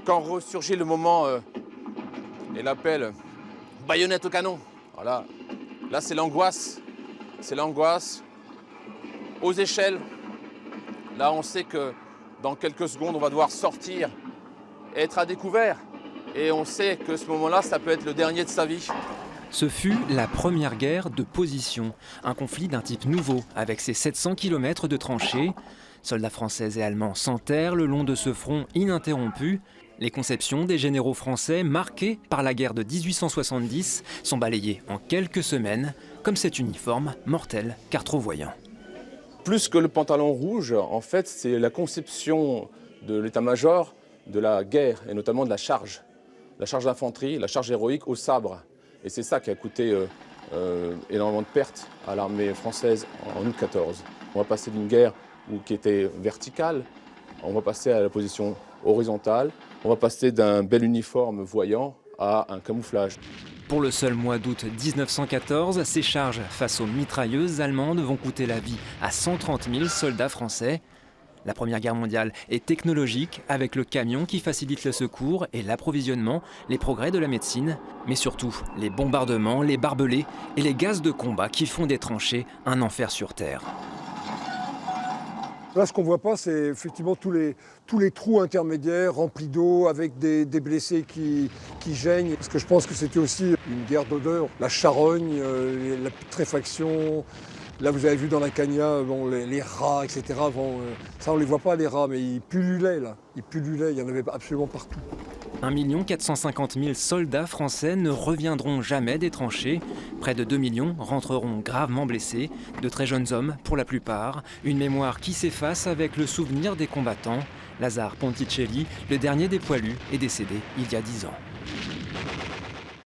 quand ressurgit le moment et l'appel baïonnette au canon. Voilà. Là, c'est l'angoisse. C'est l'angoisse aux échelles. Là, on sait que dans quelques secondes, on va devoir sortir et être à découvert. Et on sait que ce moment-là, ça peut être le dernier de sa vie. Ce fut la première guerre de position, un conflit d'un type nouveau, avec ses 700 km de tranchées. Soldats français et allemands s'enterrent le long de ce front ininterrompu. Les conceptions des généraux français, marquées par la guerre de 1870, sont balayées en quelques semaines, comme cet uniforme mortel car trop voyant. Plus que le pantalon rouge, en fait, c'est la conception de l'état-major de la guerre, et notamment de la charge d'infanterie, la charge héroïque au sabre. Et c'est ça qui a coûté énormément de pertes à l'armée française en août 14. On va passer d'une guerre qui était verticale, on va passer à la position horizontale, on va passer d'un bel uniforme voyant à un camouflage. Pour le seul mois d'août 1914, ces charges face aux mitrailleuses allemandes vont coûter la vie à 130 000 soldats français. La Première Guerre mondiale est technologique, avec le camion qui facilite le secours et l'approvisionnement, les progrès de la médecine, mais surtout les bombardements, les barbelés et les gaz de combat qui font des tranchées un enfer sur terre. Là, ce qu'on ne voit pas, c'est effectivement tous les trous intermédiaires remplis d'eau, avec des blessés qui geignent. Parce que je pense que c'était aussi une guerre d'odeur. La charogne, la putréfaction. Là, vous avez vu dans la Cagna, bon, les rats, etc. Bon, ça, on ne les voit pas, les rats, mais ils pullulaient, là. Ils pullulaient, il y en avait absolument partout. 1 450 000 soldats français ne reviendront jamais des tranchées. Près de 2 millions rentreront gravement blessés, de très jeunes hommes pour la plupart. Une mémoire qui s'efface avec le souvenir des combattants. Lazare Ponticelli, le dernier des poilus, est décédé il y a 10 ans.